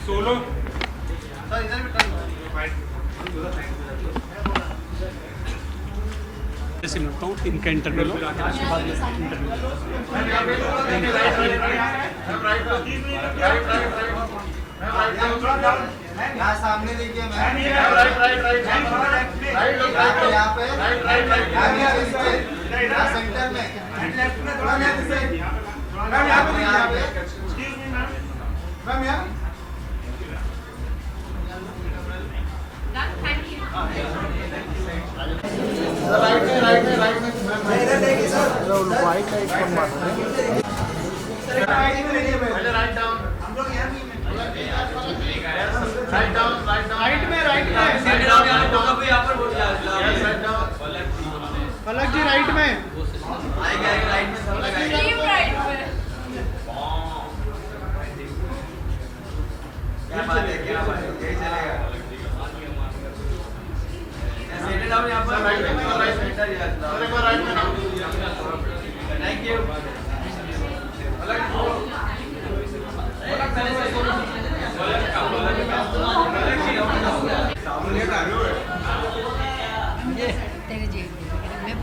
Solo ऐसे मिलता हूँ इनका इंटरव्यू लो उसके बाद यहाँ सामने देखिए मैम, यहाँ पे यहाँ सेंटर में थोड़ा लेफ्ट से मैम, यहाँ पे मैम, यहाँ राइट में इधर देखिए सर, वाइट लाइट कम बात है, राइट डाउन हम लोग यहाँ राइट में यहाँ पर बोल फलक जी राइट में आएगा, राइट में सब लगाएंगे, राइट में क्या बात है, क्या बात है, यही चलेगा। सेंटर डाउन यहाँ पर राइट में, राइट सेंटर यार, एक बार राइट में डाउन, थैंक यू। तेरे जी मैं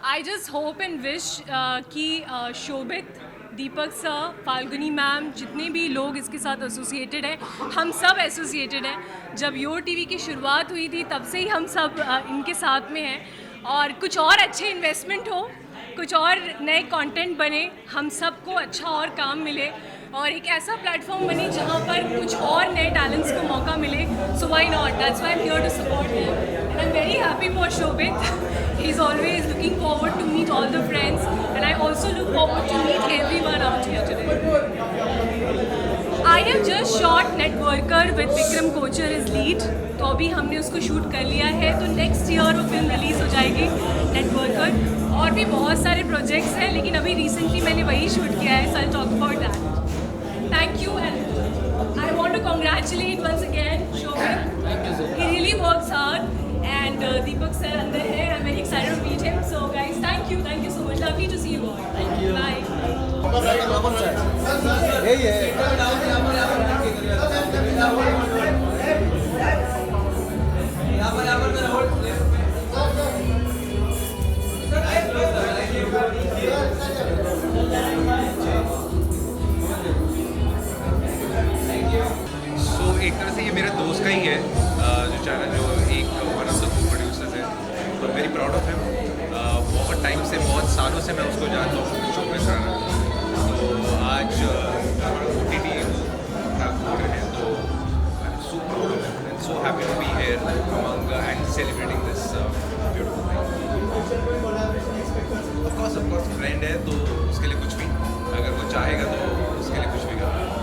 I just hope and wish कि शोभित, दीपक सर, फाल्गुनी मैम, जितने भी लोग इसके साथ एसोसिएटेड हैं, हम सब एसोसिएटेड हैं। जब योर टीवी की शुरुआत हुई थी तब से ही हम सब इनके साथ में हैं और कुछ और अच्छे इन्वेस्टमेंट हो, कुछ और नए कंटेंट बने, हम सबको अच्छा और काम मिले और एक ऐसा प्लेटफॉर्म बने जहाँ पर कुछ और नए टैलेंट्स को मौका मिले। So why not, that's why I am here to support him and I am very happy for Shobhit. He is always looking forward to meet all the friends and I also look forward to meet everyone out here today. I have just shot Networker with Vikram Kochar as lead. तो अभी हमने उसको shoot कर लिया है, तो next year वो film release हो जाएगी नेटवर्कर. और भी बहुत सारे प्रोजेक्ट्स हैं लेकिन अभी रिसेंटली मैंने वही शूट किया है, so I'll talk about that. Thank you and I want to congratulate once again Shobhit. Thank you so much. He really works hard and Deepak sir अंदर है. I'm very excited to meet him. So guys, thank you so much. Lovely to see you all. Thank you. Bye. यही है. एक तरह से ये मेरे दोस्त का ही है जो चैनल, जो एक वन ऑफ द को प्रोड्यूसर्स है. तो वेरी प्राउड ऑफ हिम. बहुत टाइम से, बहुत सालों से मैं उसको जानता हूँ, शोभित राणा. तो आज OTT है तो so proud of him and so happy to be here among and celebrating this beautiful thing. Of course friend है तो उसके लिए कुछ भी, अगर वो चाहेगा तो उसके लिए कुछ भी करेगा.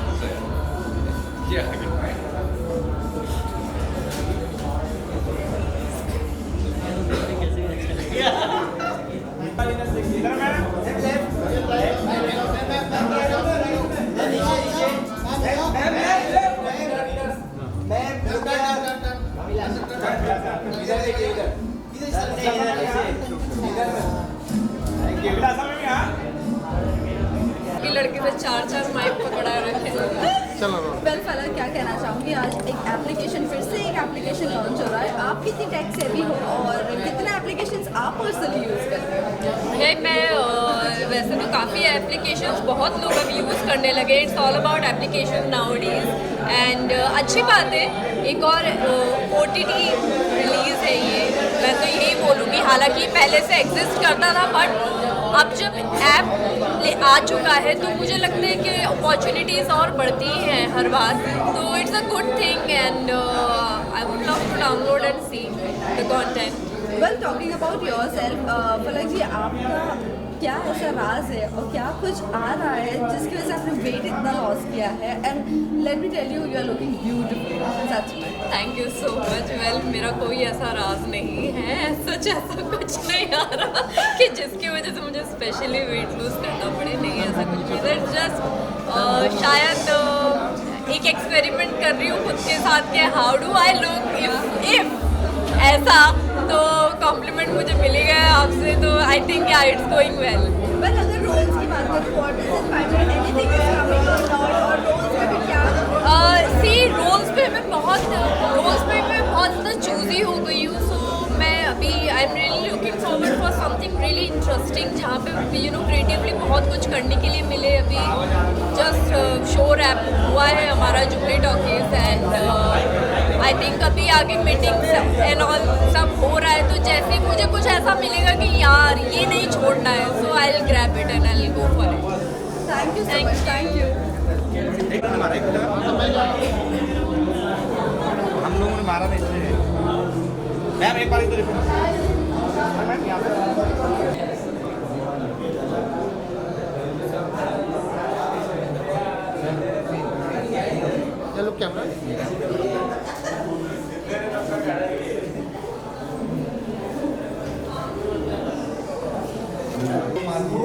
इधर देखिए, इधर क्या कहना चाहूँगी, आज एक एप्लीकेशन, फिर से एक एप्लीकेशन लॉन्च हो रहा है। आप कितनी टेक सेवी हो और कितने एप्लीकेशंस आप पर्सनली यूज़ करते हो? मैं वैसे तो काफ़ी एप्लीकेशंस बहुत लोग अब यूज़ करने लगे। It's all about application nowadays and अच्छी बात है। एक और OTT रिलीज़ है ये, मैं तो यही बोलूँगी, हालांकि पहले से एग्जिस्ट करता था बट अब जब ऐप आ चुका है तो मुझे लगता है कि अपॉर्चुनिटीज़ और बढ़ती हैं हर बार, तो it's a good thing and I would love to download and see the content. Well, talking about yourself, Palak ji, आपका क्या ऐसा राज है और क्या कुछ आ रहा है जिसकी वजह से आपने वेट इतना लॉस किया है? And let me tell you, you are looking beautiful, सच में। Thank you so much. Well, मेरा कोई ऐसा राज नहीं है, सच ऐसा कुछ नहीं आ रहा कि जिसकी वजह से मुझे स्पेशली वेट लूज करना पड़े, नहीं ऐसा कुछ भी। इट्स जस्ट शायद एक एक्सपेरिमेंट कर रही हूँ खुद के साथ कि how do I look if ऐसा, तो कॉम्प्लीमेंट मुझे मिल गया है आपसे, तो आई थिंक या इट्स गोइंग वेल। बट अगर रोल्स की बात करें, what is it finally anything is coming और रोल्स में भी क्या? रोल्स पे मैं बहुत ज़्यादा चूजी हो गई हूँ। सो मैं अभी I am really looking forward for something really interesting, जहाँ पे यू नो क्रिएटिवली बहुत कुछ करने के लिए मिले। अभी जस्ट शो रैप हुआ है हमारा jubilee talkies and I think अभी आगे मीटिंग्स एंड ऑल सब हो रहा है, तो जैसे मुझे कुछ ऐसा मिलेगा कि यार ये नहीं छोड़ना है, so I will grab it and I will go for it. Thank you so much, thank you. हम लोगों ने मारा नहीं इसलिए। मैम एक बार इधर मैम यहाँ पे चलो कैमरा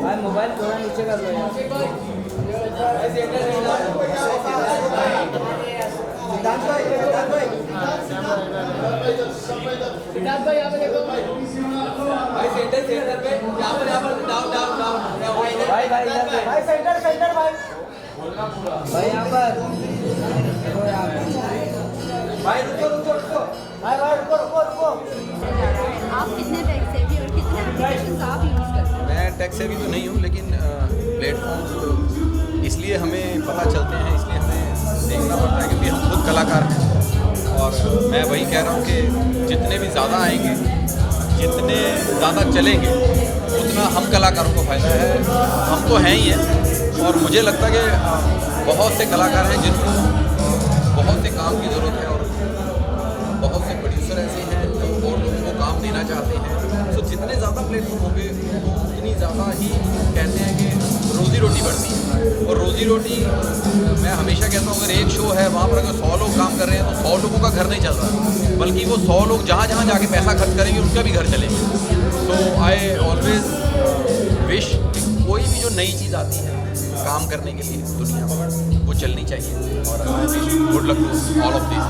भाई, मोबाइल थोड़ा नीचे कर लो यार। सिद्धांत भाई यहाँ पे देखो भाई, सेंटर पे यहाँ पर डाउन भाई इधर पे भाई, सेंटर भाई यहाँ पर देखो यार भाई, रुको भाई रुको। आप कितने टेक सेवी और कितने एप्लीकेशंस आप यूज़ करते हैं? मैं टेक सेवी तो नहीं हूँ, लेकिन प्लेटफॉर्म्स इसलिए हमें पता चलते हैं, इसलिए हमें देखना पड़ता है क्योंकि हम खुद कलाकार हैं। और मैं वही कह रहा हूँ कि जितने भी ज़्यादा आएंगे, जितने ज़्यादा चलेंगे, उतना हम कलाकारों को फ़ायदा है। हम तो हैं ही हैं और मुझे लगता है कि बहुत से कलाकार हैं जिनको बहुत से काम की ज़रूरत है और बहुत से प्रोड्यूसर ऐसे हैं जो और लोगों को काम देना चाहते हैं। तो जितने ज़्यादा प्लेटफॉर्म होंगे उतनी ज़्यादा ही कहते हैं कि रोज़ी रोटी बढ़ती है। और रोज़ी रोटी मैं हमेशा कहता हूँ, अगर एक शो है वहाँ पर अगर 100 लोग काम कर रहे हैं तो 100 लोगों का घर नहीं चल रहा, बल्कि वो 100 लोग जहाँ जहाँ जाके पैसा खर्च करेंगे उनका भी घर चलेंगे। तो आई ऑलवेज विश कि कोई भी जो नई चीज़ आती है काम करने के लिए दुनिया में, वो चलनी चाहिए। और good luck to all of this.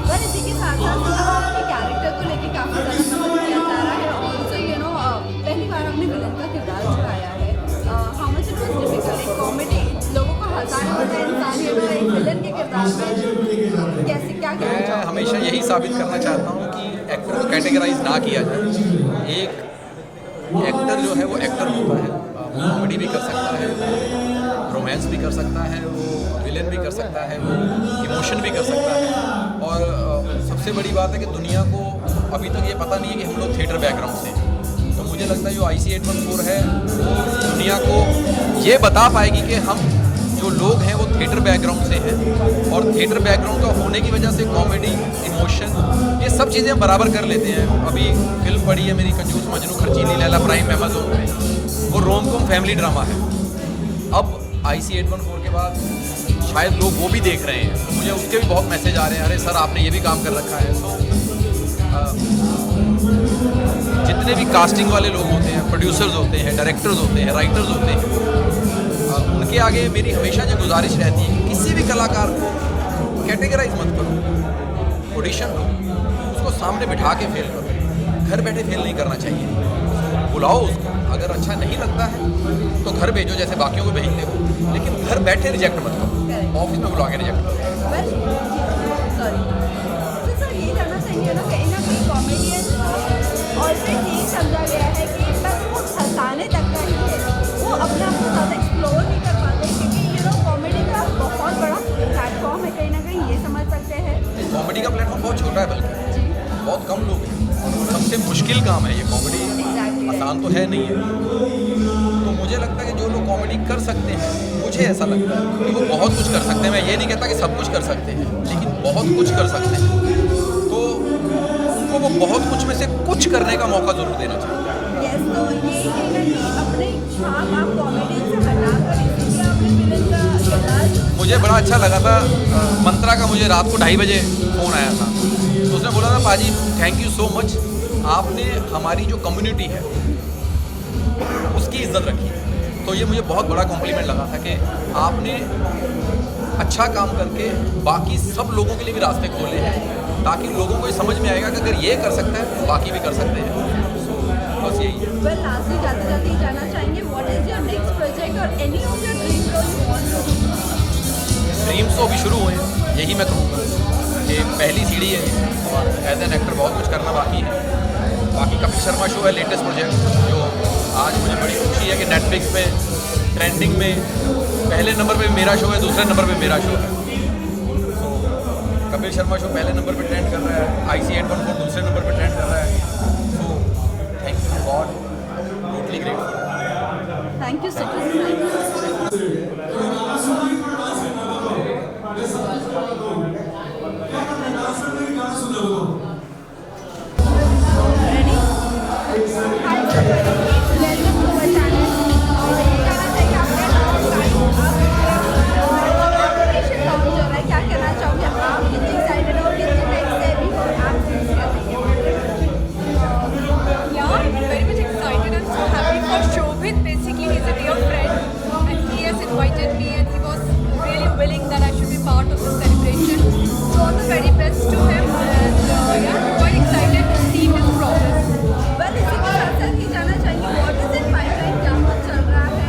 पर इसी के साथ साथ आपके कैरेक्टर को लेके काफ़ी ज़्यादा समझ किया जा रहा है। ऑल्सो यू नो पहली बार आपने विलन का किरदार निभाया है। How much it was difficult? Comedy लोगों को हंसाने वाला इंसान है, तो एक विलन के किरदार में कैसे क्या कहना मैं चाहूँगा? हमेशा यही साबित करना चाहता हूँ कि एक्टर को कैटेगराइज ना किया जाए। एक एक्टर जो है वो एक्टर होता है, कॉमेडी भी कर सकता है, रोमांस भी कर सकता है, वो विलन भी कर सकता है, वो इमोशन भी कर सकता है। और सबसे बड़ी बात है कि दुनिया को अभी तक ये पता नहीं है कि हम लोग थिएटर बैकग्राउंड से हैं। तो मुझे लगता है जो IC 814 है वो दुनिया को ये बता पाएगी कि हम जो लोग हैं वो थिएटर बैकग्राउंड से हैं, और थिएटर बैकग्राउंड का होने की वजह से कॉमेडी, इमोशन, ये सब चीज़ें हम बराबर कर लेते हैं। अभी फिल्म पड़ी है मेरी कंजूस मजनू खर्चीली लैला, प्राइम अमेज़न पे, वो रोम-कॉम फैमिली ड्रामा है। अब IC 814 के बाद शायद लोग वो भी देख रहे हैं, तो मुझे उसके भी बहुत मैसेज आ रहे हैं, अरे सर आपने ये भी काम कर रखा है। तो जितने भी कास्टिंग वाले लोग होते हैं, प्रोड्यूसर्स होते हैं, डायरेक्टर्स होते हैं, राइटर्स होते हैं, उनके आगे मेरी हमेशा जो गुजारिश रहती है कि किसी भी कलाकार को कैटेगराइज मत करो, ऑडिशन लो, उसको सामने बिठा के फेल करो। घर बैठे फेल नहीं करना चाहिए, बुलाओ उसको, अगर अच्छा नहीं लगता है तो घर भेजो जैसे बाकियों को भेजते हो, लेकिन घर बैठे रिजेक्ट मत करो, ऑफिस में बुला के रिजेक्ट करो। कॉमेडी का प्लेटफॉर्म बहुत छोटा है, बल्कि बहुत कम लोग हैं। सबसे मुश्किल काम है ये कॉमेडी, आसान तो है नहीं है। तो मुझे लगता है कि जो लोग कॉमेडी कर सकते हैं, मुझे ऐसा लगता है कि वो बहुत कुछ कर सकते हैं। मैं ये नहीं कहता कि सब कुछ कर सकते हैं, लेकिन बहुत कुछ कर सकते हैं। तो उनको वो बहुत कुछ में से कुछ करने का मौका ज़रूर देना चाहिए। यस, तो ये कहीं ना कहीं अपने छाप आप कॉमेडी से हटाकर इसीलिए आपने विलन का किरदार मुझे बड़ा अच्छा लगा था, मंत्रा का मुझे रात को 2:30 बजे फ़ोन आया था। तो उसने बोला था, पाजी थैंक यू सो मच, आपने हमारी जो कम्युनिटी है उसकी इज्जत रखी। तो ये मुझे बहुत बड़ा कॉम्प्लीमेंट लगा था कि आपने अच्छा काम करके बाकी सब लोगों के लिए भी रास्ते खोले हैं, ताकि लोगों को ये समझ में आएगा कि अगर ये कर सकता है तो बाकी भी कर सकते हैं। बस यही है। वेल, लास्टली जाते जाते ही जानना चाहेंगे what is your next project और any of your dream role you want to do? Dreams तो अभी शुरू हुए हैं, यही मैं कहूँगा कि पहली सीढ़ी है और एज एन एक्टर बहुत कुछ करना बाकी है। बाकी कपिल शर्मा शो है लेटेस्ट प्रोजेक्ट, जो आज मुझे बड़ी खुशी है कि नेटफ्लिक्स पे ट्रेंडिंग में पहले नंबर पे मेरा शो है, दूसरे नंबर पे मेरा शो है। तो कपिल शर्मा शो पहले नंबर पे ट्रेंड कर रहा है, IC 814 दूसरे नंबर पे ट्रेंड कर रहा है। So thank you God, totally grateful. Thank you so much. क्या कहना चाहोगे आप? कितने एक्साइटेड हो, कितने नेक्स्ट डे भी हो आप? Yeah, I'm very much excited. I'm so happy for Shobhit. Basically, he's a dear friend and he has invited me and he was really willing that I should be part of the celebration. So all the very best to him and yeah, I'm quite excited to see his progress. Well, इसी के साथ साथ ही जानना चाहेंगे what is in pipeline, क्या कुछ चल रहा है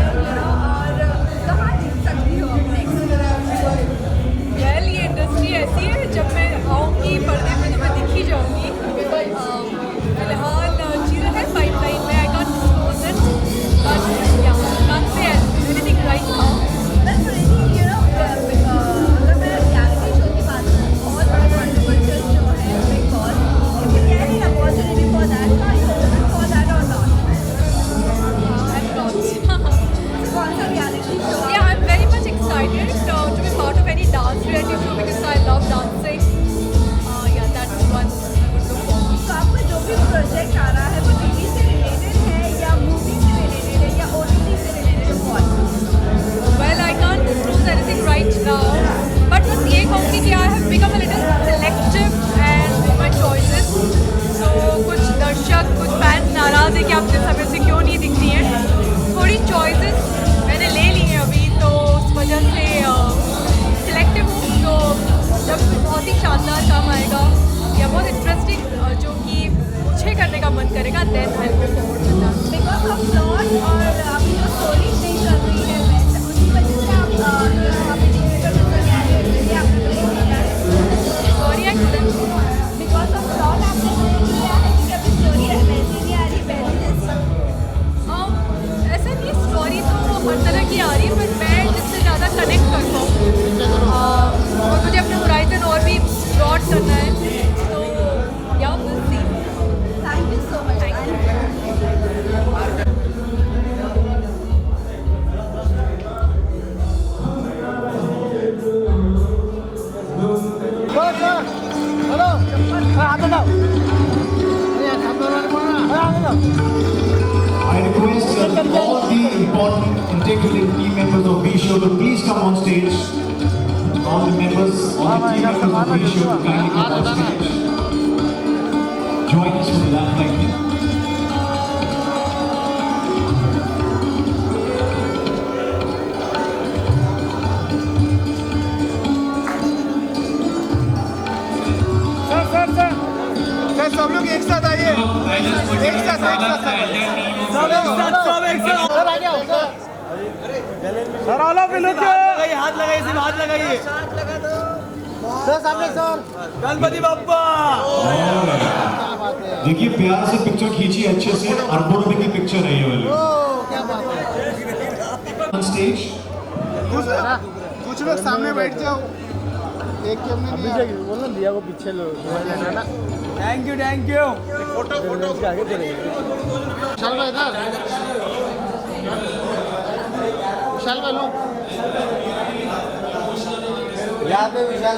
और कहाँ दिख सकती हो आप नेक्स्ट? Well, ये इंडस्ट्री ऐसी है, जब मैं आऊँगी पर्दे पे तो मैं दिख ही जाऊँगी। फिलहाल चीज़ें हैं पाइपलाइन में, I can't disclose it, but ya can't say anything right now. Well, अगर मैं रियलिटी शो की बात करूँ, बहुत बड़ा कंट्रोवर्शियल शो है Bigg Boss. If you get an opportunity for that, are you open for that और नॉट? I'm not. कौन सा reality show? Yeah, I'm very much excited to be part of any dance reality show because I love dancing. Yeah, that's one I would look forward. तो आपका जो भी project आ रहा है वो टीवी से रिलेटेड है या मूवी से रिलेटेड है या OTT से रिलेटेड है? Well, I can't disclose anything right now, but बस ये कहूँगी कि I have become a little selective and in my choices. So कुछ दर्शक, कुछ फैंस नाराज़ है कि आप जिस समय से क्यों नहीं दिख रही हैं। थोड़ी चॉइसेस मैंने ले ली हैं अभी, तो उस वजह से सिलेक्टिव हूँ। तो जब बहुत ही शानदार काम आएगा या बहुत इंटरेस्टिंग जो कि मुझे करने का मन करेगा, then I will go forward with that. Because of plot और अभी जो स्टोरी नहीं चल रही है वैसे, उसी वजह से आप अभी टीवी पर नजर नहीं आ रहे हो, इसलिए आपने ब्रेक लिया है। Sorry I couldn't. Because of plot आपने ब्रेक लिया है कि अभी स्टोरी वैसी नहीं आ रही पहले जैसी? ऐसा नहीं, स्टोरी तो हर तरह की आ रही है, पर मैं जिससे ज़्यादा कनेक्ट कर पाऊँ और मुझे अपने होराइजन और भी ब्रॉड करना है, तो या will see. Thank you so much. I request all the important integrated team members of V Show to please come on stage. All the members, all the team members of V Show to kindly come on stage. Join us for the laugh lightning. Sir सब लोग एक साथ आइए, एक साथ sir all of look, हाथ लगाइए, सिर्फ हाथ लगाइए सर, सामने सर। गणपति बप्पा। देखिए प्यार से पिक्चर खींची अच्छे से, अरबों रुपए की पिक्चर है ये वाली। ऑन स्टेज कुछ लोग सामने बैठ जाओ। एक के हमने अभिषेक बोलना दिया को पीछे लो ना। थैंक यू फोटो आगे चलेंगे। विशाल भाई इधर, विशाल भाई लो। यहाँ पे विशाल